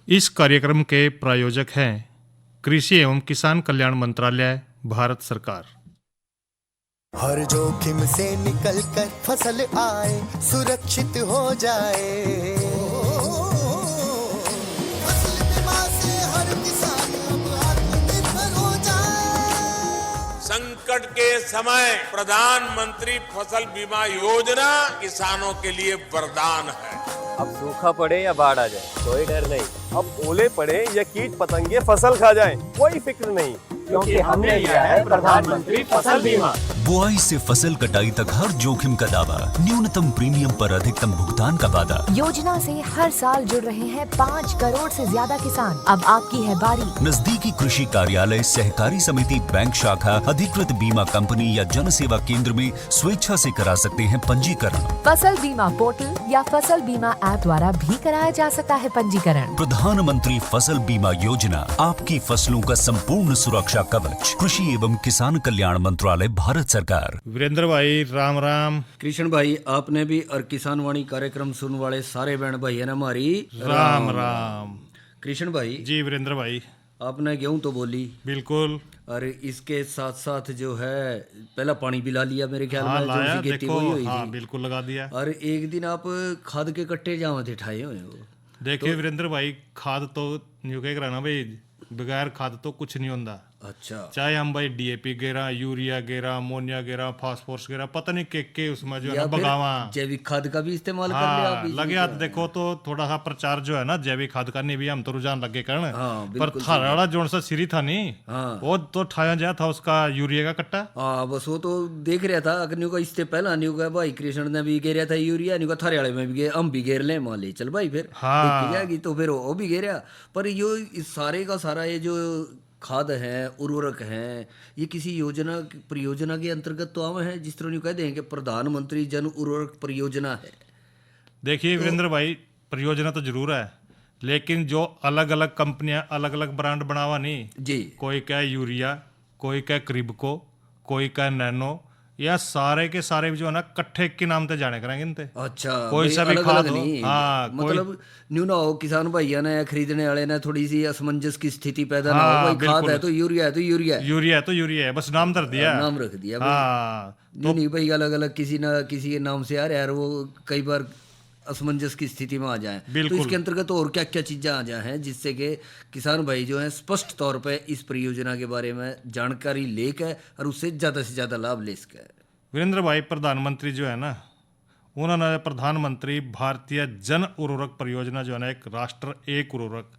इस कार्यक्रम के प्रायोजक हैं कृषि एवं किसान कल्याण मंत्रालय, भारत सरकार। हर जोखिम से निकल कर फसल आए, सुरक्षित हो जाए। फसल बीमा से हर किसान अब आत्मनिर्भर हो जाए। संकट के समय प्रधानमंत्री फसल बीमा योजना किसानों के लिए वरदान है। अब सूखा पड़े या बाढ़ आ जाए, कोई डर नहीं। अब ओले पड़े या कीट पतंगे फसल खा जाएं, कोई फिक्र नहीं, क्योंकि हमने लिया है प्रधानमंत्री फसल बीमा। बुआई से फसल कटाई तक हर जोखिम का दावा, न्यूनतम प्रीमियम पर अधिकतम भुगतान का वादा। योजना से हर साल जुड़ रहे हैं 5 करोड़ से ज्यादा किसान। अब आपकी है बारी। नजदीकी कृषि कार्यालय, सहकारी समिति, बैंक शाखा, अधिकृत बीमा कंपनी या जन सेवा केंद्र में स्वेच्छा से करा सकते हैं पंजीकरण। फसल बीमा पोर्टल या फसल बीमा ऐप द्वारा भी कराया जा सकता है पंजीकरण। प्रधानमंत्री फसल बीमा योजना, आपकी फसलों का संपूर्ण सुरक्षा कवच। कृषि एवं किसान कल्याण मंत्रालय, भारत सरकार। वीरेंद्र भाई राम राम। कृष्ण भाई, आपने भी और किसान वाणी कार्यक्रम सुनने वाले सारे बहन भाई है ना हमारी राम राम। कृष्ण भाई जी वीरेंद्र भाई, आपने गेहूं तो बोली बिल्कुल। और इसके साथ साथ जो है पहला पानी भी ला लिया मेरे ख्याल हाँ में, लाया, जो सी खेती देखो हुई हुई हाँ थी। बिल्कुल लगा दिया। और एक दिन आप खाद के कट्टे जावा थे ठाए हुए हो। देखिए वीरेंद्र भाई, खाद तो न्यू कह रहा ना भाई, बगैर खाद तो कुछ नहीं होता। अच्छा, चाहे हम भाई डीएपी गेरा, यूरिया गेरा, अमोनिया गेरा, फास्फोरस गेरा, पता नहीं के उसमें जो है ना या फिर बगावा जैविक खाद का भी इस्तेमाल कर लिया हाँ आप इसमें लगे क्या हाथ। है? देखो तो थोड़ा सा प्रचार जो है ना जैविक खाद का नहीं भी हम तो रुझान लगे करने। हाँ, पर बिल्कुल थारा जो सा सिरी था नहीं, हाँ। वो तो ठाया जाया था उसका यूरिया का कट्टा। हाँ बस वो तो देख रहा था न्यू का इससे पहला न्यू का भाई कृष्ण ने भी गेरा था यूरिया, न्यू का थारे वाले में भी हम भी गेर ले मान ले चल भाई फिर हाँ। देखी जाएगी तो फिर वो भी गेरा। पर यो इस सारे का सारा ये जो खाद है, उर्वरक हैं, ये किसी योजना परियोजना के अंतर्गत तो आम है, जिस तरह न्यू कह दें कि प्रधानमंत्री जन उर्वरक परियोजना है। देखिए वीरेंद्र भाई, परियोजना तो जरूर है, लेकिन जो अलग अलग कंपनियां अलग अलग ब्रांड बनावा नहीं, जी, कोई क्या यूरिया, कोई क्या क्रिबको, कोई क्या नैनो, या सारे के सारे जो है ना कट्ठे के नाम से जाने करेंगे इनते। अच्छा, कोई भाई सा भी अलग खाद अलग हो, नहीं, हाँ, मतलब न्यू ना हो किसान भाइयों ने या खरीदने वाले ने थोड़ी सी असमंजस की स्थिति पैदा ना हाँ, हो, भाई खाद बिल्कुल। है तो यूरिया है तो यूरिया है, यूरिया है तो यूरिया है, बस नाम धर दिया। नाम रख दिया भाई। हाँ तो नहीं भाई, अलग अलग किसी ना किसी के नाम से आ रहा है, वो कई बार असमंजस की स्थिति में आ जाए। तो बिल्कुल। इसके अंतर्गत और क्या क्या चीजें आ जाए हैं जिससे कि किसान भाई जो है स्पष्ट तौर पे इस परियोजना के बारे में जानकारी लेकर और उससे ज्यादा से ज्यादा लाभ ले सके। वीरेंद्र भाई, प्रधानमंत्री जो है ना, उन्होंने प्रधानमंत्री भारतीय जन उर्वरक परियोजना जो है ना, एक राष्ट्र एक उर्वरक,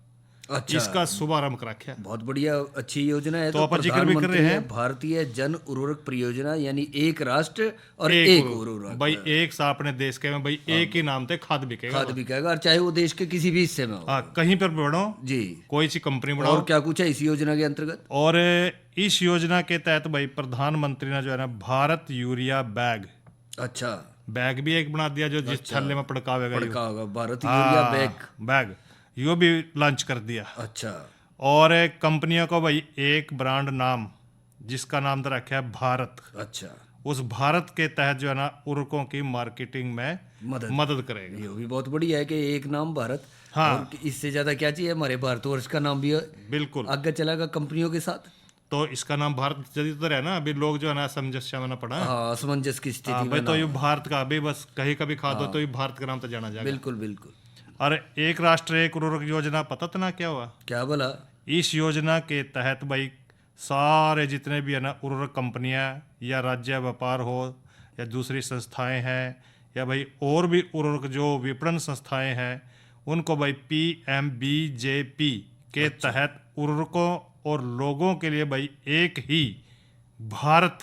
अच्छा, इसका शुभारंभ कर रखा है। बहुत बढ़िया, अच्छी योजना है। तो अपन जिक्र भी कर रहे हैं। भारतीय जन उर्वरक परियोजना यानी एक राष्ट्र और एक उर्वरक। भाई एक सा अपने देश के में भाई एक ही नाम से खाद बिकेगा। खाद बिकेगा, और चाहे वो देश के किसी भी हिस्से में हो। हाँ, कहीं पर बढ़ो जी, कोई सी कंपनी बढ़ाओ। और क्या कुछ है इस योजना के अंतर्गत? और इस योजना के तहत भाई प्रधानमंत्री ने जो है ना भारत यूरिया बैग, अच्छा, बैग भी एक बना दिया जो जिस छल्ले में पड़कावेगा पड़का होगा भारत हाँ, यूरिया बैग। यो भी लॉन्च कर दिया। अच्छा, और कंपनियों को भाई एक ब्रांड नाम, जिसका नाम तो रखा है भारत। अच्छा, उस भारत के तहत जो है ना उर्वरकों की मार्केटिंग में मदद करेगा। ये भी बहुत बढ़िया है कि एक नाम भारत। हाँ। और इससे ज्यादा क्या चाहिए, हमारे भारतवर्ष का नाम भी बिल्कुल आगे चलेगा कंपनियों के साथ। तो इसका नाम भारत जल्दी तो रहे ना, अभी लोग जो है ना समंजस्य में ना पड़ा। हाँ, असमंजस की स्थिति हाँ, में भाई ना तो ये हो। भारत का अभी बस कहीं कभी खाद हो तो ये भारत के नाम से जाना जाएगा। बिल्कुल बिल्कुल। और एक राष्ट्र एक उर्वरक योजना, पता तो ना क्या हुआ? क्या बोला? इस योजना के तहत भाई सारे जितने भी है ना उर्वरक कंपनियां या राज्य व्यापार हो या दूसरी संस्थाएं हैं या भाई और भी उर्वरक जो विपणन संस्थाएं हैं, उनको भाई PMBJP के तहत उर्वरकों और लोगों के लिए भाई एक ही भारत,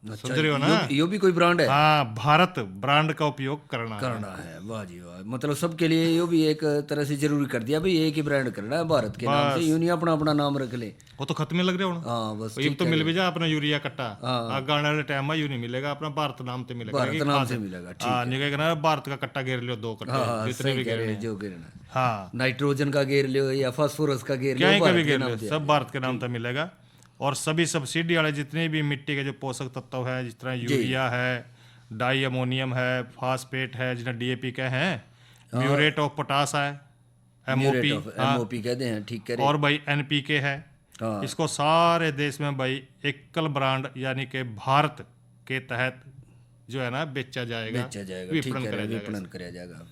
अच्छा, समझ रहे हो ना? यो भी कोई ब्रांड है? हाँ, भारत ब्रांड का उपयोग करना है। वाह जी वाह, मतलब सबके लिए यो भी एक तरह से जरूरी कर दिया भाई, एक ही ब्रांड करना है भारत के नाम से, यूं नहीं अपना अपना नाम रख ले। वो तो खत्म लग रहे हो ना। हाँ बस एक तो मिल भी जा अपना यूरिया कट्टा, हाँ। गाने वाले टाइम में यूं नहीं मिलेगा, अपना भारत नाम से मिलेगा। भारत नाम से मिलेगा, ठीक हाँ, नहीं कहना भारत का कट्टा घेर लियो, 2 कट्टे हाँ, जितने भी घेरने हैं। जो गिरना है। हाँ, नाइट्रोजन का घेर लियो या फास्फोरस का घेर क्या लियो, ही कभी भारत के घेर नाम लियो, से। सब भारत के नाम से मिलेगा। और सभी सब्सिडी वाले जितने भी मिट्टी के जो पोषक तत्व है, जिस तरह यूरिया है, डाई अमोनियम है, फास्फेट है, जिन्हें DAP के हैं, म्यूरेट ऑफ पोटास है एमओपी, एमओपी कहते हैं, ठीक कह रहे हैं। और भाई एनपीके है। हाँ। इसको सारे देश में भाई एकल ब्रांड यानी कि भारत के तहत जो है ना बेचा जाएगा, बेचा जाएगा, ठीक विपणन है, करा जाएगा। विपणन कराया जाएगा।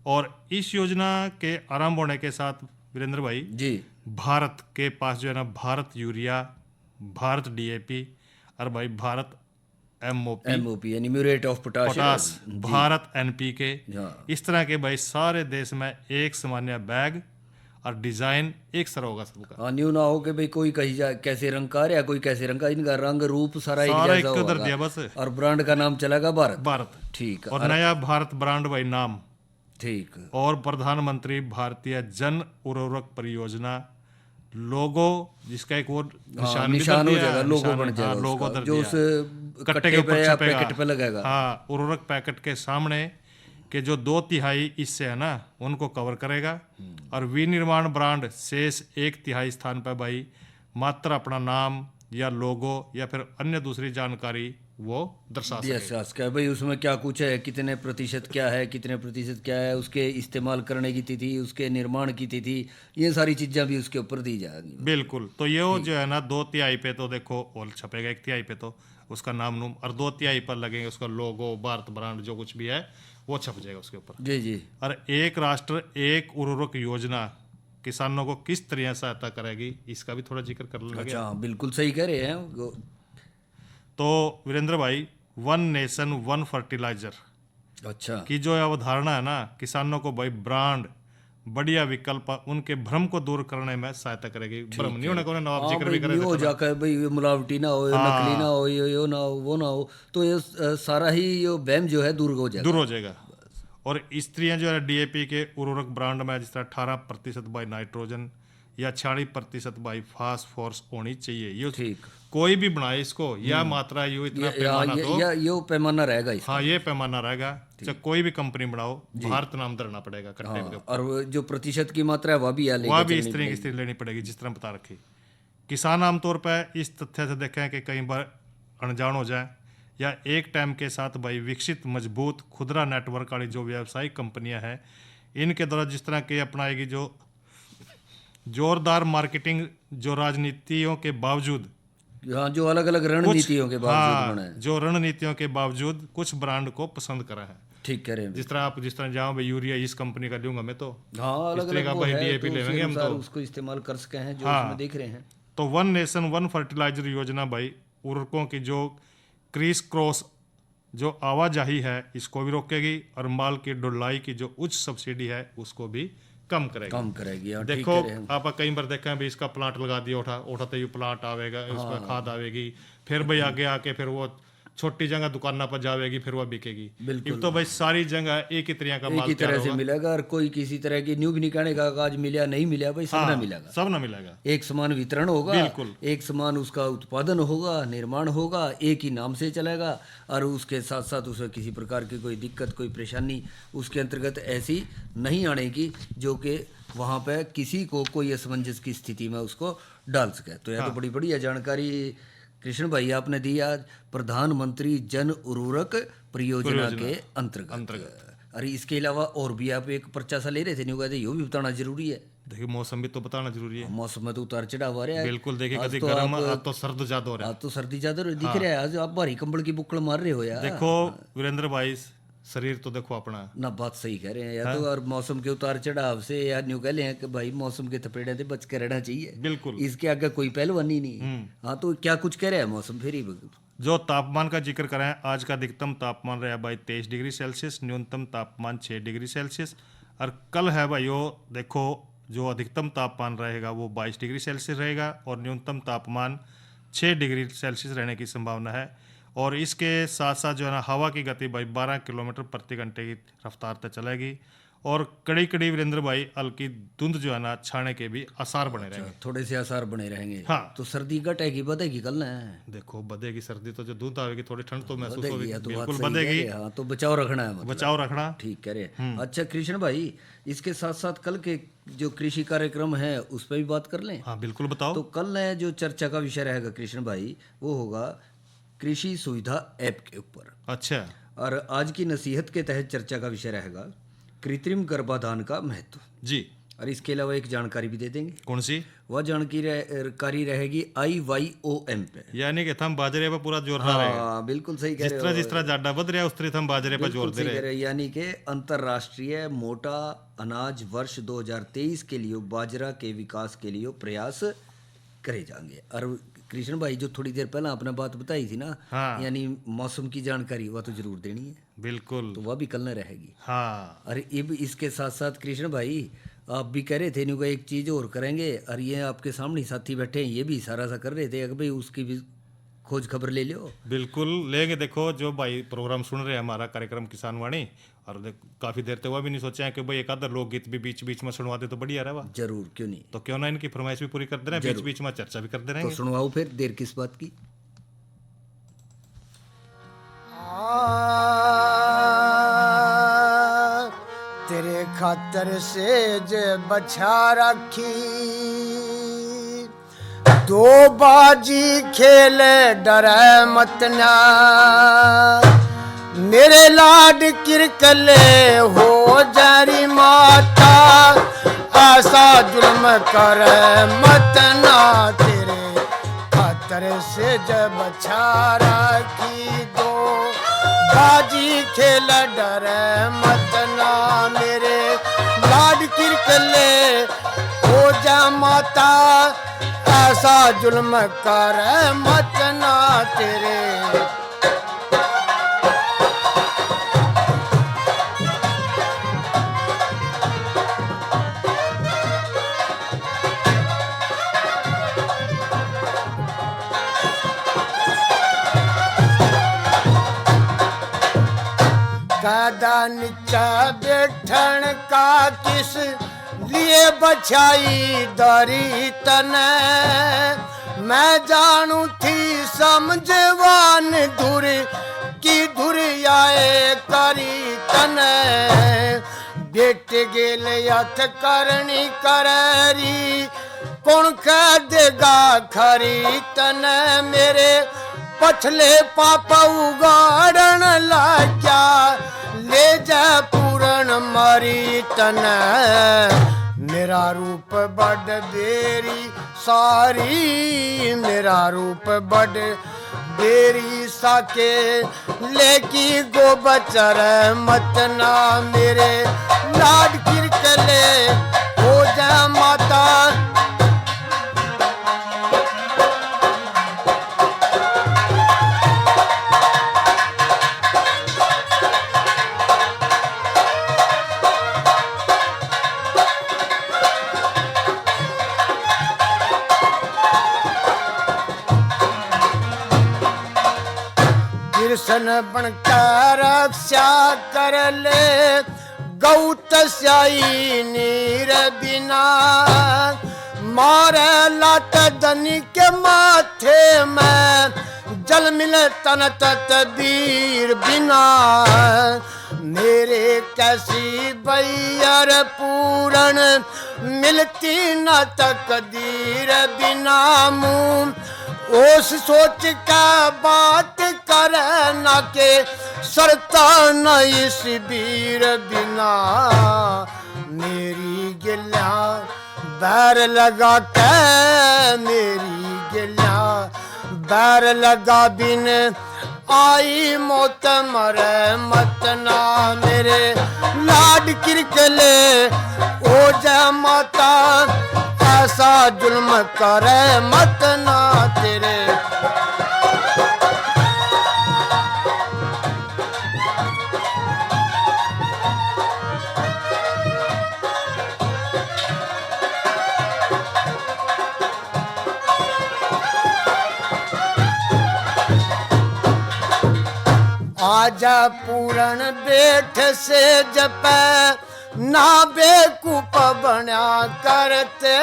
और इस योजना के आरंभ होने के साथ वीरेंद्र भाई जी, भारत के पास जो है ना भारत यूरिया, भारत डीएपी और भाई भारत एमओपी, एमओपी यानी muriate of potash, potash, Bharat NPK, हाँ। इस तरह के भाई सारे देश में एक सामान्य बैग और डिजाइन एक सर होगा सबका। हाँ, न्यू ना हो कि भाई कोई कहीं जा कैसे रंग का या कोई कैसे रंग का, इनका रंग रूप सारा एक सारा जैसा एक उधर होगा। दिया बस। और ब्रांड का नाम चलेगा भारत। भारत, ठीक और नया भारत ब्रांड भाई नाम, ठीक। और प्रधानमंत्री भारतीय जन उर्वरक परियोजना लोगो, जिसका एक और निशान भी निशान दर हो दिया, जाएगा, लोगो निशान, बन जाएगा हाँ, लोगो उसका, दर जो दिया। उस कट्टे के ऊपर या छपेगा, पैकेट पे लगेगा। हाँ, उर्वरक पैकेट के सामने के जो 2/3 इससे है ना उनको कवर करेगा। और विनिर्माण ब्रांड शेष 1/3 स्थान पर भाई मात्र अपना नाम या लोगो या फिर अन्य दूसरी जानकारी वो दर्शा सके। यस, क्या भाई उसमें क्या कुछ है, कितने प्रतिशत क्या है, कितने प्रतिशत क्या है, उसके इस्तेमाल करने की तिथि, उसके निर्माण की तिथि, ये सारी चीज़ें भी उसके ऊपर दी जाएंगी। बिल्कुल। तो ये वो जो है ना 2/3 पे तो देखो और छपेगा, 1/3 पे तो उसका नाम नूम, और 2/3 पर लगेंगे उसका लोगो, भारत ब्रांड जो कुछ भी है वो छप जाएगा उसके ऊपर। जी जी। और एक राष्ट्र एक उर्वरक योजना किसानों को किस तरह सहायता करेगी, इसका भी थोड़ा जिक्र कर लेंगे। अच्छा, हाँ, बिल्कुल सही कह रहे हैं। तो वीरेंद्र भाई, वन नेशन वन फर्टिलाइजर अच्छा, की जो अवधारणा है ना, किसानों को भाई ब्रांड बढ़िया विकल्प उनके भ्रम को दूर करने में सहायता करेगी। भ्रम नहीं होने को ना, आप हाँ जिक्र भी भाई, करे ये हो थे। जाकर भाई ये मिलावटी ना हो, ये नकली ना हो, ये ना हो, वो ना हो, तो ये सारा ही ये वहम जो है दूर हो जाएगा। दूर हो जाएगा। और स्त्रियां जो है डीएपी के उर्वरक ब्रांड में जिस तरह 18% बाई नाइट्रोजन या 46% बाई फास्फोरस होनी चाहिए। ये ठीक। कोई भी बनाए इसको, या मात्रा यो इतना पैमाना तो ये पैमाना रहेगा इसका। हाँ, ये पैमाना रहेगा। चाहे कोई भी कंपनी बनाओ, भारत नाम धरना पड़ेगा कट्टे हाँ, के। और वो जो प्रतिशत की मात्रा है वह भी यहाँ वह लेके भी चलनी स्त्री की पड़ेगी। स्त्री लेनी पड़ेगी जिस तरह बता रखी। किसान आमतौर पर इस तथ्य से देखें कि कई बार अनजान हो जाए या एक टाइम के साथ भाई विकसित मजबूत खुदरा नेटवर्क वाली जो व्यावसायिक कंपनियां हैं, इनके द्वारा जिस तरह के अपनाएगी जो जोरदार मार्केटिंग, जो राजनीतियों के बावजूद, हाँ, जो अलग अलग रणनीतियों के बावजूद बना है। जो रणनीतियों के बावजूद कुछ ब्रांड को पसंद करा है। ठीक कह रहे हैं। जिस तरह जाओ भाई यूरिया इस कंपनी का लूंगा मैं, तो हाँ, अलग इस तरह अलग का वो भाई है, डीएपी तो उसी लेंगे हम अनुसार तो। उसको इस्तेमाल कर सके हैं जो हाँ। उसमें देख रहे हैं। तो वन नेशन वन फर्टिलाइजर योजना भाई उर्वरकों की जो क्रीस क्रॉस जो आवाजाही है इसको भी रोकेगी, और माल की ढुलाई की जो उच्च सब्सिडी है उसको भी कम करेगी। कम करेगी। हाँ, ठीक देखो कह रहे हैं। आप कई बार देखा है भाई, इसका प्लांट लगा दिया, उठाते ही प्लांट आवेगा, उसका खाद आवेगी, फिर भाई आगे आके फिर वो छोटी जगह दुकाना पर जावेगी, फिर वो बिकेगी। बिल्कुल। तो भाई सारी जगह एक ही तरह का एक माल ही तैयार तरह से होगा। मिलेगा, और कोई किसी तरह की न्यू भी नहीं कहने का आज मिला नहीं मिला, भाई सब ना मिलेगा। सब ना मिलेगा। एक समान वितरण होगा, बिल्कुल। एक समान उसका उत्पादन होगा, निर्माण होगा, एक ही नाम से चलेगा, और उसके साथ साथ उसे किसी प्रकार की कोई दिक्कत, कोई परेशानी उसके अंतर्गत ऐसी नहीं आनेगी जो कि वहाँ पे किसी को कोई असमंजस की स्थिति में उसको डाल सके। तो यह तो बड़ी बढ़िया जानकारी कृष्ण भाई आपने दी आज प्रधानमंत्री जन उर्वरक परियोजना के अंतर्गत। अरे इसके अलावा और भी आप एक पर्चा सा ले रहे थे, नहीं कहते ये भी बताना जरूरी है। देखिए मौसम भी तो बताना जरूरी है। मौसम में तो उतार चढ़ाव आ रहा है। बिल्कुल। देखिए आज कभी तो गर्म, आप- आज तो सर्द ज्यादा हो रहा है। आज तो सर्दी ज्यादा दिख रहा है, आज आप भारी कंबल की बुक्कड़ मार रहे हो यार। देखो वीरेंद्र भाई, शरीर तो देखो अपना, ना बात सही कह रहे हैं यार। तो और मौसम के उतार चढ़ाव से यार न्यू कह ले कि भाई मौसम के थपेड़े से बच के रहना चाहिए। बिल्कुल। इसके आगे कोई पहलवानी नहीं। हाँ, तो क्या कुछ कह रहा है मौसम फिर ही। जो तापमान का जिक्र करें, आज का अधिकतम तापमान रहा भाई 23 डिग्री सेल्सियस, न्यूनतम तापमान 6 डिग्री सेल्सियस। और कल है भाई वो देखो जो अधिकतम तापमान रहेगा वो 22 डिग्री सेल्सियस रहेगा, और न्यूनतम तापमान 6 डिग्री सेल्सियस रहने की संभावना है। और इसके साथ साथ जो है ना हवा की गति भाई 12 किलोमीटर प्रति घंटे की रफ्तार तक चलेगी, और कड़ी कड़ी वीरेंद्र भाई हल्की धुंध जो है ना छाने के भी आसार बने रहेंगे। थोड़े से आसार बने रहेंगे। हाँ। तो सर्दी घटेगी बढ़ेगी कल ना। देखो बधेगी सर्दी, तो जो धुंध आएगी थोड़ी ठंड तो महसूस बढ़ेगी, होगी। या तो बात बिल्कुल सही कह बधेगी। रहे हैं। हाँ, तो बचाव रखना है मतलब। बचाव रखना। ठीक कह रहे हैं। अच्छा कृष्ण भाई, इसके साथ साथ कल के जो कृषि कार्यक्रम है उस पर भी बात कर लें। हाँ बिल्कुल बताओ। तो कल जो चर्चा का विषय रहेगा कृष्ण भाई, वो होगा कृषि सुविधा ऐप के ऊपर। अच्छा। और आज की नसीहत के तहत चर्चा का विषय रहेगा कृत्रिम गर्भाधान का महत्व। जी। और इसके अलावा एक जानकारी भी दे देंगे। कौन सी? वह जानकारी रहेगी IYOM पे। यानी कि हम बाजरे पर पूरा जोर ना रहेगा। हाँ बिल्कुल सही कह जिस रहे हो। तरह जाडा बद रहा है उस तरह हम बाजरे पर बिल्कुल जोर दे सही रहे कह हैं। रहे हैं। यानी कि अंतर्राष्ट्रीय मोटा अनाज वर्ष 2023 के लिए बाजरा के विकास के लिए प्रयास करे जाएंगे। और कृष्ण भाई जो थोड़ी देर पहले आपने बात बताई थी ना, हाँ। यानी मौसम की जानकारी वह तो जरूर देनी है, बिल्कुल। तो वह भी कल न रहेगी। हाँ और ये इसके साथ साथ कृष्ण भाई आप भी कह रहे थे इनको एक चीज़ और करेंगे, और ये आपके सामने साथी बैठे हैं ये भी इशारा सा कर रहे थे कि भाई उसकी भी खोज खबर ले लो। बिल्कुल लेंगे। देखो जो भाई प्रोग्राम सुन रहे हैं हमारा कार्यक्रम किसान वाणी, और काफी देर तक वह भी नहीं सोचा है कि भाई एक आधा लोकगीत भी बीच बीच में सुनवा दे तो बढ़िया रहा। जरूर, क्यों नहीं। तो क्यों ना इनकी फरमाइश भी पूरी कर दे रहे हैं, बीच बीच में चर्चा भी कर दे रहे तो हैं। सुनवाओ फिर, देर किस बात की। तेरे खातर से जे बछा रखी, दो बाजी खेले डरे मत ना, मेरे लाड किरकले हो जारी माता, ऐसा जुल्म करे मत ना, तेरे खातर से जब बछा रखी, दो बाजी खेल डरे मत ना, मेरे लाड किरकले हो जा माता, ऐसा जुल्म कर मत ना, तेरे कादा नीचा बैठन का किस लिए बछाई दरी तने, मैं जानू थी समझवान धुर की धुर आए करी तने, बेट गेल यथ करनी करी, कौन कह देगा खरी तने, मेरे पछले पापा उगाड़न लाग्या, ले जा पूरन मारी तने, मेरा रूप बड़ बेरी सारी, मेरा रूप बड़ बेरी साके, लेकी गो बचर मत ना, मेरे लाड किरकले हो जा माता, कृष्ण बनकर रक्षा कर ले, गौ तस्याई नीर बिना, मारे लात दनी के माथे में, जल मिले तन तदबीर बिना, मेरे कैसी बैर पूरन मिलती न तकदीर बिना, मुँह ओस सोच का बात कर न के, सरता न इस वीर बिना, मेरी गिला बैर लगा के, मेरी गिला बैर लगा बिन आई मौत मरे मत ना, मेरे लाड किरकले ओ जा माता, ऐसा जुल्म करे मत ना, तेरे आजा पूरन बेठ से जपे, ना बेकूफ बना करते,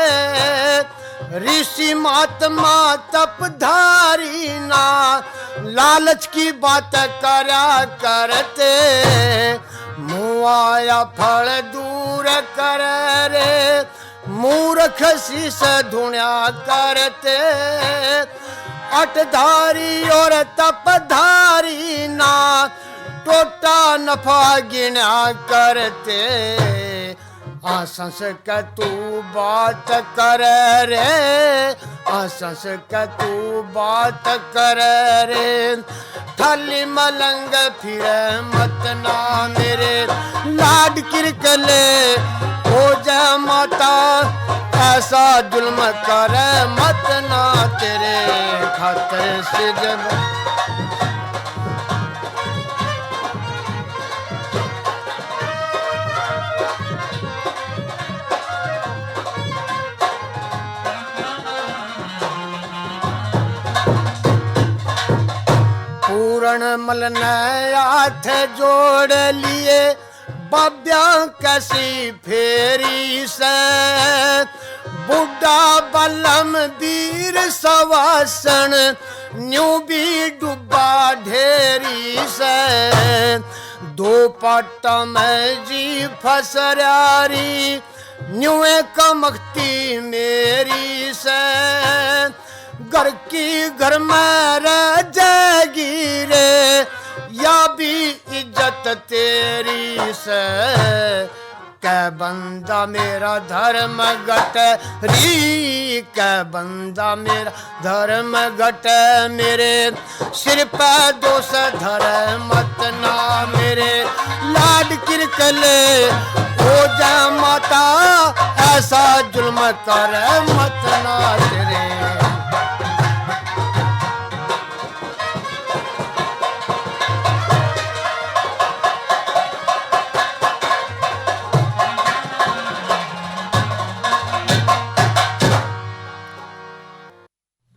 ऋषि महात्मा तपधारी ना, लालच की बात करा करते, मुँह आया फल दूर कर रे, मूर्ख शीस धुण्या करते, अटधारी और तपधारी ना, टोटा नफा गिना करते, आसस का तू बात कर रे, आसस का तू बात कर रे, थाली मलंग फिर मत ना मेरे, लाड किरकले हो जा माता, ऐसा जुल्म कर मत ना तेरे खातर से जब। पूर्ण मल ने हाथ जोड़ लिए, बाब्या कैसी फेरी से, बुढ़ा बलम वीर सवासन, न्यू भी डूबा ढेरी से, दो पाटा में जी फसरारी, न्यू कमकती मेरी से, घर की घर में रह जाएगी रे, या भी इज्जत तेरी से, कै बंदा मेरा धर्म घट री, कै बंदा मेरा धर्म घट मेरे, सिर पे दोष धर मत ना मेरे, लाड किरकले हो जा माता, ऐसा जुल्म कर मत ना तेरे।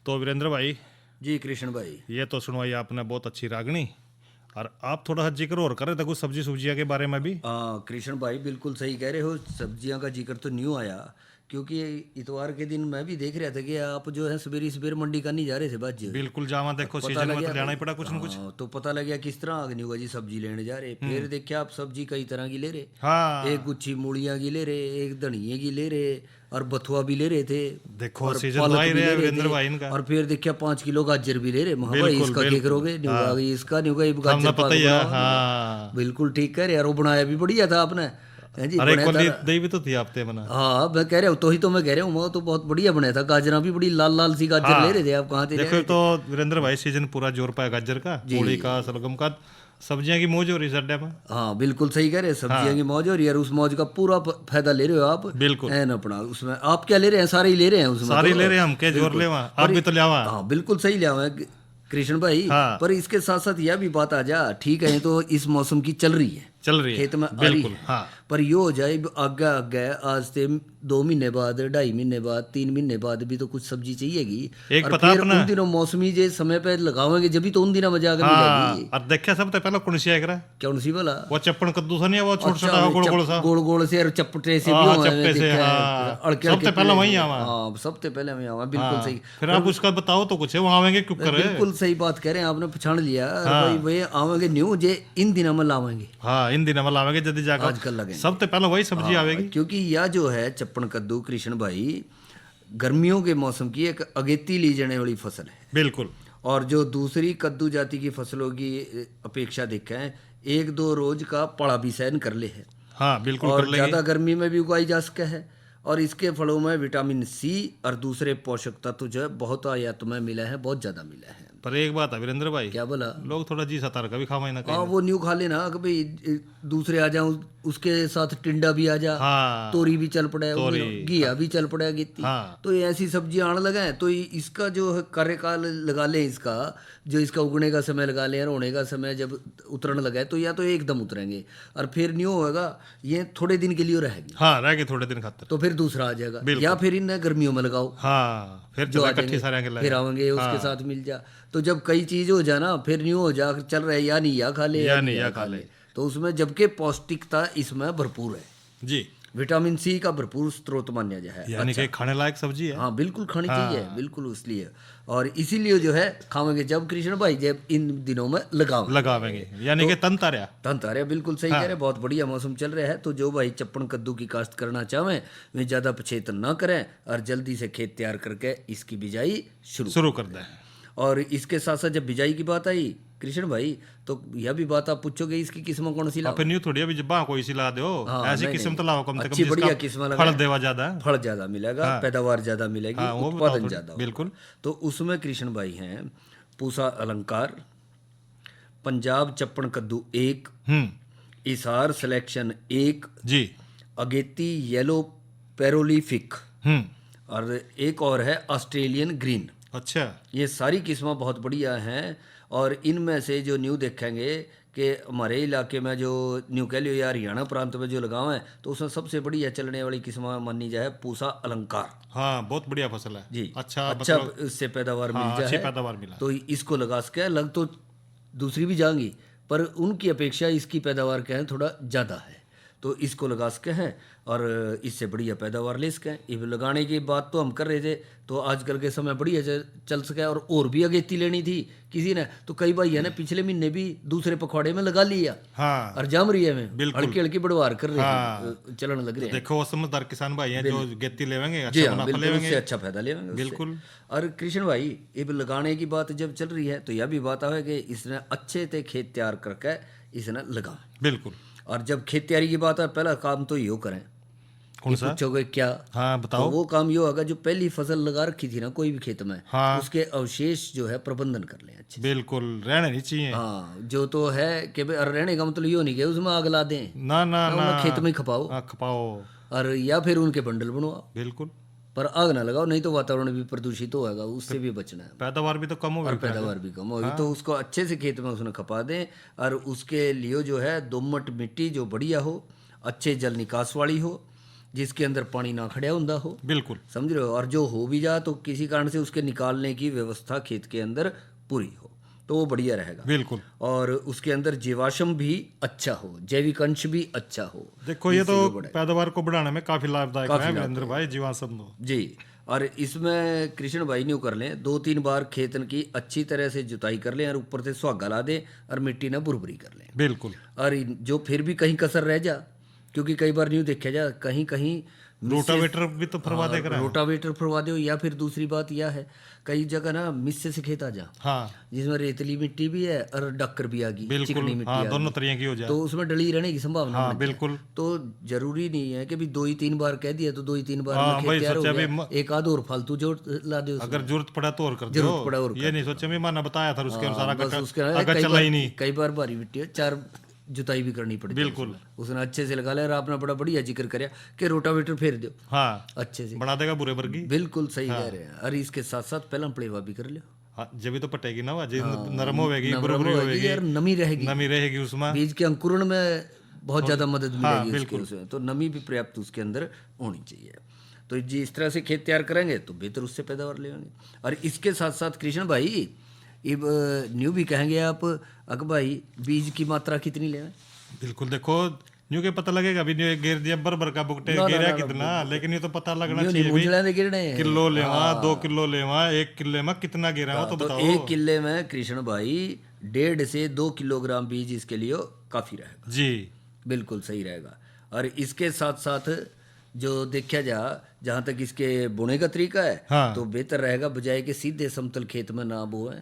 तो वीरेंद्र भाई, जी कृष्ण भाई, ये तो सुनवाई आपने बहुत अच्छी रागनी, और आप थोड़ा सा जिक्र और कर रहे थे कुछ सब्जी सुब्जियां के बारे में भी। हाँ कृष्ण भाई बिल्कुल सही कह रहे हो, सब्जियां का जिक्र तो न्यू आया, क्योंकि इतवार के दिन मैं भी देख रहा था कि आप जो है सवेरे सवेरे मंडी का नहीं जा रहे थे बाज। बिल्कुल जावा, देखो सीजन में तो लेना ही पड़ा कुछ न कुछ। तो पता लग गया किस तरह आगनी होगा जी, सब्जी लेने जा रहे, फिर देखिए आप सब्जी कई तरह की ले रहे, हाँ, एक गुच्छी मूलियां की ले रहे, एक धनिये की ले रहे, और बथुआ भी ले रहे थे, देखो और सीजन पालक तो आ ही भी रहा है ले रहे वीरेंद्र थे, भाई इनका। और फिर देखिए 5 किलो गाजर भी ले रहे, भाई बिल्कुल, इसका क्या बिल्कुल, करोगे, नहीं होगा इसका, नहीं होगा ये हमने गाजर पता ही है, पालक बनाओ। हाँ, बिल्कुल ठीक कह रहे यार, वो बनाया भी बढ़िया था आपने, हैं जी, अरे बनाया कोली था। दही भी तो थी आपते मना। हाँ मैं कह रहा हूँ, तो ही तो मैं कह रहा हूँ, वो तो बहुत बढ़िया बनाया था, गाजरा भी बड़ी लाल लाल सी गाजर ले रहे थे आप, कहाँ थे? देखो तो वीरेंद्र भाई सीजन पूरा जोर पाया गाजर का, मूली का, सलगम का, सब्जियां की मौज हो रही सड्डे में। हाँ बिल्कुल सही कह रहे हैं, सब्जियां की मौज हो रही है, और उस मौज का पूरा फायदा ले रहे हो आप। बिल्कुल है ना अपना, उसमें आप क्या ले रहे हैं? सारे ही ले रहे हैं उसमें, सारी तो। ले रहे हैं हम, क्या जोर ले वहाँ, आप भी तो ले आवा। हाँ बिल्कुल सही ले आवा कृष्ण भाई। हाँ। पर इसके साथ साथ यह भी बात आ जा, ठीक है, ये तो इस मौसम की चल रही है, चल रही है खेत में आ रही बिल्कुल, है, हाँ, पर यो हो जाए आगे आगे, आज से 2 महीने बाद, 2.5 महीने बाद, 3 महीने बाद भी तो कुछ सब्जी चाहिएगी। एक और पता फिर अपना- उन दिनों मौसमी जे समय पे लगावेंगे, जब भी तो उन दिनों में जाकर हाँ, मिलेगी। और देखा सबसे पहले कौन सी आएगा, कौन सी वाला? वो चप्पन कद्दू सा नहीं है, वो छोटा अच्छा, छोटा गोल गोल सा, गोल गोल से और चपटे से भी हाँ, हुए हैं, चपटे से, देखा है, हाँ। अड़के सबसे अड़के पहले पे- वहीं आवा। हाँ सबसे पहले वहीं आवा, बिल्कुल हाँ, सही। फिर आप उसका बताओ तो कुछ है, वहाँ आवेंगे क्यों करे। बिल्कुल सही बात कह रहे हैं, आपने पछाण लिया। हाँ। भाई वे आवेंगे न्यू जे इन दिनों में लावेंगे, हाँ, इन दिनों में लावेंगे जल्दी जाकर, आजकल लगेंगे। सबसे पहले वही सब्जी आवेगी। क्योंकि यह जो है चप्पन कद्दू कृष्ण भाई, गर्मियों के मौसम की एक अगेती ली जाने वाली फसल है, बिल्कुल, और जो दूसरी कद्दू जाति की फसलों की अपेक्षा देखें, 1-2 रोज का पड़ा भी सहन कर ले है, हाँ बिल्कुल और कर लेंगे। ज़्यादा गर्मी में भी उगाई जा सके है, और इसके फलों में विटामिन सी और दूसरे पोषक तत्व जो है बहुत आयात में मिला है, बहुत ज़्यादा मिला है। पर एक बात है वीरेंद्र भाई, क्या बोला? लोग थोड़ा जी सतार का भी खावा ना हाँ कहीं। वो न्यू खा लेना कि भाई दूसरे आ जाऊं, उसके साथ टिंडा भी आ जा, हाँ, तोरी भी चल पड़ा, तोरी, घिया भी चल पड़ा गित्ती, हाँ। तो ये ऐसी सब्जियां आने लगा है, तो इसका जो है कार्यकाल लगा ले, इसका जो इसका उगने का समय लगा ले, और होने का समय जब उतरने लगा है, तो या तो एकदम उतरेंगे, और फिर न्यू होगा, ये थोड़े दिन के लिए रहेगी, हाँ, रह गए थोड़े दिन खातर, तो फिर दूसरा आ जाएगा, बिल्कुल। या फिर इन्हें गर्मियों में लगाओ, हाँ, फिर जो तो आ इकट्ठी सारे आगे जाएंगे, फिर आवेंगे उसके साथ मिल जा, तो जब कई चीज हो जाना, फिर न्यू हो जा, चल रहा है या नहीं या खा ले, या नहीं या खा ले, तो उसमें जबकि पौष्टिकता इसमें भरपूर है, जी, विटामिन सी का भरपूर स्रोत माना जाए है। यानी कि खाने लायक सब्जी है। हाँ बिल्कुल खानी चाहिए, बिल्कुल इसलिए, और इसीलिए जो है खावेंगे जब कृष्ण भाई, जब इन दिनों में लगावेंगे, यानी कि तन तारा। तंतारे बिल्कुल सही कह रहे हैं, बहुत बढ़िया मौसम चल रहा है, तो जो भाई चप्पन कद्दू की काश्त करना चाहें वे ज़्यादा पछेत ना करें, और जल्दी से खेत तैयार करके इसकी बिजाई शुरू शुरू कर दें। और इसके साथ साथ जब बिजाई की बात आई कृष्ण भाई, तो यह भी बात आप पूछोगे इसकी किस्म कौन सी लाओ। फिर न्यू थोड़ी अभी जब कोई सी ला दो, हाँ, ऐसी नहीं, किस्म नहीं। तो लाओ कम से अच्छी कम बढ़िया जिसका किस्म फल देवा ज्यादा है। फल ज्यादा मिलेगा, हाँ। पैदावार ज्यादा मिलेगी, हाँ, वो उत्पादन बताओ ज्यादा होगा। बिल्कुल। तो उसमें कृष्ण भाई हैं पूसा अलंकार, पंजाब चप्पन कद्दू 1, इसार सिलेक्शन 1 जी, अगेती येलो पेरोलिफिक, हम्म, और एक और है ऑस्ट्रेलियन ग्रीन। अच्छा, ये सारी किस्में बहुत बढ़िया हैं। और इनमें से जो न्यू देखेंगे कि हमारे इलाके में जो न्यू कह लियो या हरियाणा प्रांत में जो लगाव है, तो उसमें सबसे बढ़िया चलने वाली किस्म मानी जाए पूसा अलंकार। हाँ, बहुत बढ़िया फसल है जी, अच्छा अच्छा इससे पैदावार हाँ, मिल अच्छी जाए, पैदावार मिला। तो इसको लगा सके। लग तो दूसरी भी जाएंगी, पर उनकी अपेक्षा इसकी पैदावार क्या है थोड़ा ज़्यादा है, तो इसको लगा सके हैं और इससे बढ़िया पैदावार ले सकें। ये लगाने की बात तो हम कर रहे थे, तो आजकल के समय बढ़िया चल सके। और भी अगेती लेनी थी किसी ने, तो कई भाई है ना पिछले महीने भी दूसरे पखवाड़े में लगा लिया, हाँ, और जाम रही है में बिल्कुल। हल्की हल्की बढ़वार कर रहे हाँ। हैं, चलन लग रहे हैं। देखो वो समझदार किसान भाई हैं जो गेती लेवेंगे, जी अच्छा हाँ, मुनाफा बिल्कुल, लेवेंगे। उससे अच्छा फायदा लेंगे उससे। बिल्कुल। और कृष्ण भाई ये भी लगाने की बात जब चल रही है, तो यह भी बात है कि इसने अच्छे से खेत तैयार करके इसने लगा। बिल्कुल। और जब खेत तैयारी की बात है, पहला काम तो यो करें। कौन ये सा? पूछोगे क्या? हाँ, बताओ। तो वो काम यो होगा, जो पहली फसल लगा रखी थी ना कोई भी खेत में, हाँ। उसके अवशेष जो है प्रबंधन कर लें अच्छे से। बिल्कुल, रहने नहीं चाहिए। हाँ, जो तो है कि भाई रहने का मतलब यो नहीं कि उसमें आग ला दें, ना ना उन्हें ना, खेत में ही खपाओ, हाँ, खपाओ, और या फिर उनके बंडल बनवाओ, बिल्कुल। पर आग ना लगाओ, नहीं तो वातावरण भी प्रदूषित होगा, उससे भी बचना है। पैदावार भी तो कम और होगी। पैदावार भी कम होगी, तो उसको अच्छे से खेत में उसने खपा दें। और उसके लिए जो है दोमट मिट्टी जो बढ़िया हो, अच्छे जल निकास वाली हो, जिसके अंदर पानी ना खड़ा ਹੁੰਦਾ हो, बिल्कुल, समझ रहे हो। और जो हो भी जा तो किसी कारण से उसके निकालने की व्यवस्था खेत के अंदर पूरी हो, तो वो बढ़िया रहेगा। बिल्कुल। और उसके अंदर जीवाश्म भी अच्छा हो, जैविक अंश भी अच्छा हो। देखो ये इससे तो वो बढ़ेगा। पैदावार को बढ़ाने में काफी लाभदायक काफी है वीरेंद्र भाई, जीवाश्म तो। जी। और इसमें कृष्ण भाई न्यू कर लें, 2-3 बार खेतन की अच्छी तरह से जुताई कर लें और ऊपर से सुहागा ला दें और मिट्टी ना बुरबुरी कर लें। बिल्कुल। और जो फिर भी कहीं कसर रह जा, क्योंकि कई बार न्यू देखा जा कहीं कहीं रोटावेटर भी तो फरवा दे कर है। रोटावेटर फरवा दो, या फिर दूसरी बात यह है कई जगह ना मिस्से से खेत आ जा, हाँ, जिसमें रेतली मिट्टी भी है और डक्कर भी आ गई, चिकनी बिल्कुल। मिट्टी हाँ, आ दोनों गई, तरह की हो जाए। तो उसमें डली रहने की संभावना हाँ, बन जाए। बिल्कुल। तो जरूरी नहीं है कि भी 2-3 बार कह दिया तो 2-3 बार हाँ, में खेत भाई, तैयार हो सोचा गया, भी एक आध और फालतू जोड़ ला दो उसमें। अगर जरूरत पड़ा तो और कर दो, जरूरत पड़ा और ये नहीं सोचा मैं माना बताया था उसके अनुसार बस उसके अगर कई चला बार- ही नहीं। कई बार भारी मिट्टी है, 4 जुताई भी करनी पड़ती है बिल्कुल। उसने अच्छे से लगा लिया। और आपने बड़ा बढ़िया जिक्र कराया कि रोटावेटर फेर दो हाँ, अच्छे से, बना देगा बुरे वर्गी। बिल्कुल सही कह रहे हैं। और इसके साथ साथ पहला प्लेवा भी कर लो, हाँ, जब भी तो पटेगी ना, वो नरम होगी, नरम बुरे होगी होगी, और नमी रहेगी, नमी रहेगी उसमें। बीज के अंकुरण में बहुत ज्यादा मदद हाँ, मिलेगी उसके बिल्कुल। उसमें, तो नमी भी पर्याप्त उसके अंदर होनी चाहिए। तो जी इस तरह से खेत तैयार करेंगे तो बेहतर उससे पैदावार लेंगे। और इसके साथ साथ कृष्ण भाई अब न्यू भी कहेंगे आप, अक भाई बीज की मात्रा कितनी लें? बिल्कुल। देखो न्यू के पता लगेगा अभी न्यू एक गिर दिया बरबर का बुकटे गिरा कितना, लेकिन ये तो पता लगना न्यू चाहिए नहीं भाई, मुंजला ने गिरने हैं। किलो लेवा, 2 किलो लेवा, 1 किलो में कितना गिरा हो तो तो बताओ। 1 किले में कृष्ण भाई 1.5 से 2 किलोग्राम बीज इसके लिए काफी रहेगा, जी, बिल्कुल सही रहेगा। और इसके साथ साथ जो देखा जा जहाँ तक इसके बोने का तरीका है, हाँ। तो बेहतर रहेगा बजाय के सीधे समतल खेत में ना बोए,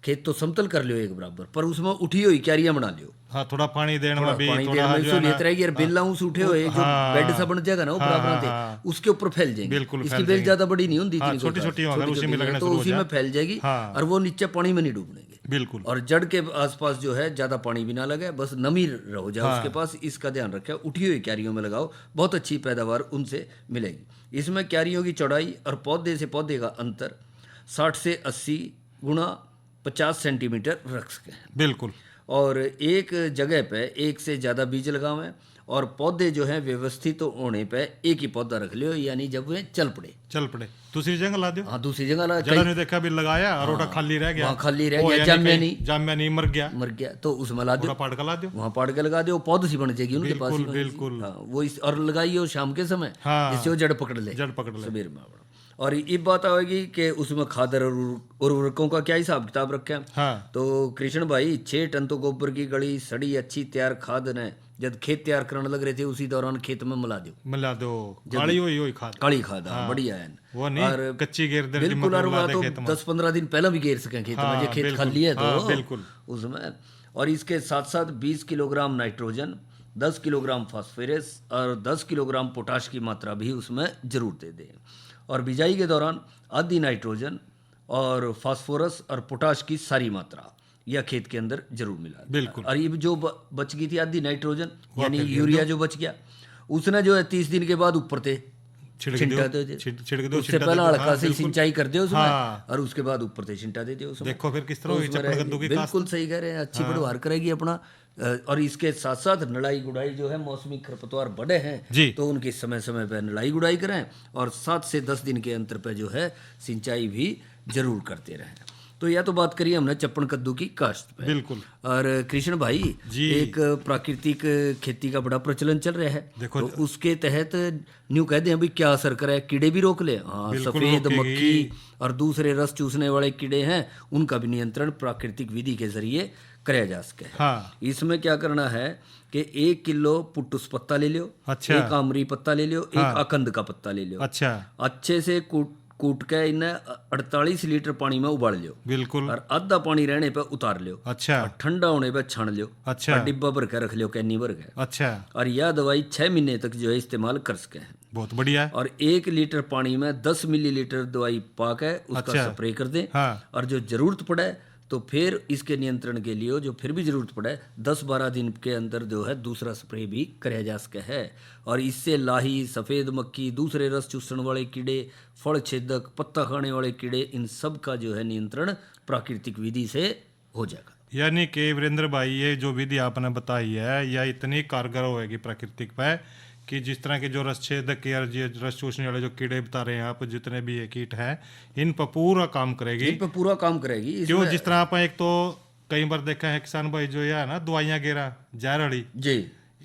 खेत तो समतल कर लियो एक बराबर, पर उसमें उठी हुई क्यारियां बना लियो, हाँ, थोड़ा पानी देने में भी पानी थोड़ा देने में जो है ना, सहूलियत रहेगी। और बेला उस उठे हुए जो हाँ। बेड सा बन जाएगा ना वो हाँ, बराबर हाँ, थे, हाँ। उसके ऊपर फैल जाएंगे। बिल्कुल इसकी फैल बेल जाएंगी। ज्यादा बड़ी नहीं होती, हाँ, इतनी कोई छोटी-छोटी खास। होगी, उसी में छोटी-छोटी लगने है, तो शुरू हो उसी में जाए। फैल जाएगी हाँ। और वो नीचे पानी में नहीं डूबनेगी। बिल्कुल। और जड़ के आसपास जो है ज्यादा पानी भी ना लगे, बस नमी रहो जाए उसके पास, इसका ध्यान रखें। उठी हुई क्यारियों में लगाओ, बहुत अच्छी पैदावार उनसे मिलेगी। इसमें क्यारियों की चौड़ाई और पौधे से पौधे का अंतर 60 से 80 गुणा 50 सेंटीमीटर रख सकें। बिल्कुल। और एक जगह पे एक से ज़्यादा बीज लगावें, और पौधे जो हैं व्यवस्थित होने पे एक ही पौधा रख लियो, यानी जब वे चल पड़े दूसरी जगह ला दो। हाँ, दूसरी जगह ला, जगह नहीं देखा भी लगाया और ओटा खाली रह गया, वहाँ खाली रह वो गया, यानी जामिया कहीं नहीं, जामिया नहीं, मर गया, तो उसमें ला दो, पूरा पाड़ का ला दो। वहाँ पाड़ के लगा दो, पौध सी बन जाएगी उनके पास ही बिल्कुल, बन बिल्कुल। जाएगी। हाँ, वो और लगाइए शाम के समय, हाँ। जिससे वो जड़ पकड़ ले सवेर में। और ये बात आएगी कि उसमें खाद और उर्वरकों का क्या हिसाब किताब रखें। हाँ। तो कृष्ण भाई 6 टन तो गोबर की गली सड़ी अच्छी तैयार खाद ने जब खेत तैयार करने लग रहे थे उसी दौरान खेत में मिला दो काली हुई खाद काली खाद, हाँ, बढ़िया है। वो नहीं कच्ची गेर दे बिल्कुल, और वो तो 10-15 दिन पहले भी गेर सकें खेत में, जो खेत खाली है तो बिल्कुल उसमें। और इसके साथ साथ 20 किलोग्राम नाइट्रोजन, 10 किलोग्राम फास्फोरस और 10 किलोग्राम पोटाश की मात्रा भी उसमें जरूर दे दें। और बिजाई के दौरान आधी नाइट्रोजन और फास्फोरस और पोटाश की सारी मात्रा यह खेत के अंदर जरूर मिला। बिल्कुल। और ये जो बच गई थी आधी नाइट्रोजन यानी यूरिया जो बच गया, उसने जो है 30 दिन के बाद ऊपर थे छिंटा दे दो, उससे पहले हल्का सी सिंचाई कर दे उसमें, और उसके बाद ऊपर से छिंटा दे दियो उसमें। देखो फिर किस तरह हुई चप्पड़ कद्दू की बिल्कुल सही कह रहे हैं, अच्छी बढ़वार करेगी अपना। और इसके साथ साथ नड़ाई गुड़ाई जो है, मौसमी खरपतवार बड़े हैं तो उनकी समय समय पर नड़ाई गुड़ाई करें, और 7 से 10 दिन के अंतर पर जो है सिंचाई भी जरूर करते रहें। तो यह तो बात करिए हमने चप्पण कद्दू की काश्त पे। बिल्कुल। और कृष्ण भाई, एक प्राकृतिक खेती का बड़ा प्रचलन चल रहा है, देखो तो उसके तहत न्यू कह दें अभी क्या असर करे, कीड़े भी रोक ले। हाँ, सफेद मक्खी और दूसरे रस चूसने वाले कीड़े हैं, उनका भी नियंत्रण प्राकृतिक विधि के जरिए कराया जा सके। हाँ। इसमें क्या करना है कि 1 किलो पुट्टुस पत्ता ले लियो, अच्छा। 1 आमरी पत्ता ले लियो, 1 अकंद का पत्ता ले लियो, अच्छा, अच्छे से कूट के इन्हें 48 लीटर पानी में उबाल लियो। बिल्कुल। और आधा पानी रहने पे उतार लियो। अच्छा। और ठंडा होने पे छान लियो। अच्छा। और डिब्बा भर के रख लियो, कैनी भर के। अच्छा। और यह दवाई 6 महीने तक जो है इस्तेमाल कर सके हैं। बहुत बढ़िया। और 1 लीटर पानी में 10 मिलीलीटर दवाई पा के उसका अच्छा। स्प्रे कर दें। हाँ। और जो जरूरत पड़े तो फिर इसके नियंत्रण के लिए जो फिर भी जरूरत पड़े 10-12 दिन के अंदर जो है दूसरा स्प्रे भी कराया जा सके है। और इससे लाही, सफ़ेद मक्खी, दूसरे रस चूसण वाले कीड़े, फल छेदक, पत्ता खाने वाले कीड़े, इन सब का जो है नियंत्रण प्राकृतिक विधि से हो जाएगा। यानी कि वीरेंद्र भाई, ये जो विधि आपने बताई है यह इतनी कारगर होगी प्राकृतिक पे कि जिस तरह के जो रस छेदक या रस चूसने वाले जो कीड़े बता रहे हैं आप, जितने भी ये कीट हैं, इन पर पूरा काम करेगी। इन पर पूरा काम करेगी। क्यों, जिस तरह आप एक तो कई बार देखा है किसान भाई जो है ना दवाइयाँ गेरा जहरड़ी जी,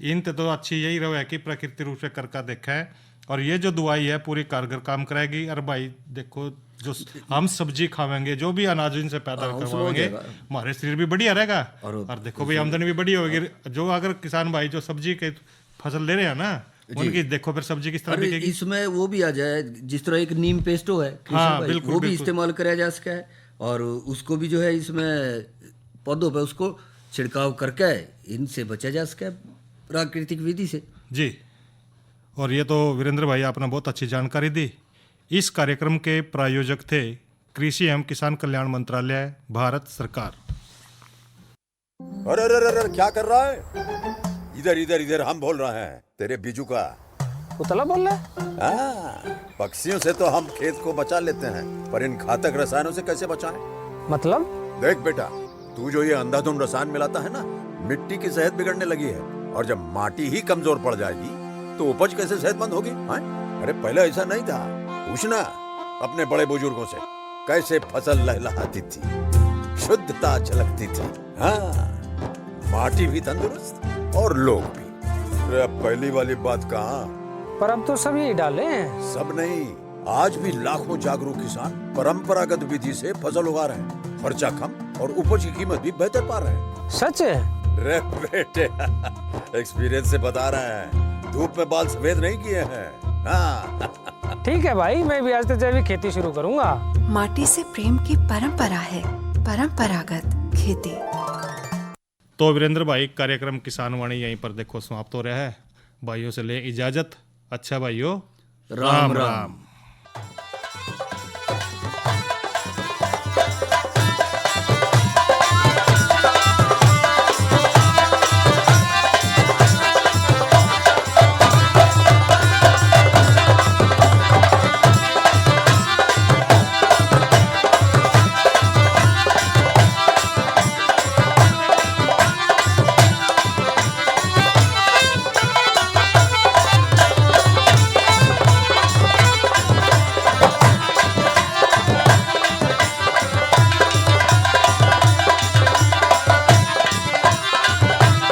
इन तो अच्छी यही रहो है कि प्राकृतिक रूप से करके देखा है, और ये जो दवाई है पूरी कारगर काम करेगी। और भाई देखो, जो हम सब्जी खावेंगे, जो भी अनाज इनसे पैदा करवाएंगे, हमारे शरीर भी बढ़िया रहेगा, और देखो भाई आमदनी भी बढ़िया होगी। जो अगर किसान भाई जो सब्जी के फसल ले रहे हैं ना, उनकी देखो फिर सब्जी किस तरह बिकेगी। इसमें वो भी आ जाए, जिस तरह एक नीम पेस्टो है, हाँ, बिल्कुल, वो भी इस्तेमाल कराया जा सका है। और उसको भी जो है इसमें पौधों पे उसको छिड़काव करके इनसे बचा जा सका है प्राकृतिक विधि से। जी, और ये तो वीरेंद्र भाई आपने बहुत अच्छी जानकारी दी। इस कार्यक्रम के प्रायोजक थे कृषि एवं किसान कल्याण मंत्रालय, भारत सरकार। अरे अरे अरे क्या कर रहा है? इधर इधर इधर हम बोल रहे हैं तेरे बीजू का। उतला बोल रहा है? पक्षियों से तो हम खेत को बचा लेते हैं, पर इन घातक रसायनों से कैसे बचाएं? मतलब? देख बेटा, तू जो ये अंधाधुंध रसायन मिलाता है ना, मिट्टी की सेहत बिगड़ने लगी है। और जब माटी ही कमजोर पड़ जाएगी तो उपज कैसे सेहतमंद होगी? अरे पहले ऐसा नहीं था। पूछना अपने बड़े बुजुर्गों से, कैसे फसल लहलहाती थी, शुद्धता झलकती थी। हाँ, माटी भी तंदुरुस्त और लोग भी। अरे पहली वाली बात कहाँ? पर अब तो सब यही डाले हैं। सब नहीं, आज भी लाखों जागरूक किसान परंपरागत विधि से फसल उगा रहे हैं। खर्चा कम और उपज की कीमत भी बेहतर पा रहे हैं। सच है? रे बेटे, एक्सपीरियंस से बता रहे हैं, धूप में बाल सफेद नहीं किए हैं। हाँ। ठीक है भाई, मैं भी आज से जैविक खेती शुरू करूंगा। माटी से प्रेम की परंपरा है, परंपरागत खेती। तो वीरेंद्र भाई, कार्यक्रम किसान वाणी यहीं पर देखो समाप्त हो रहा है। भाइयों से ले इजाजत। अच्छा भाइयों, राम राम।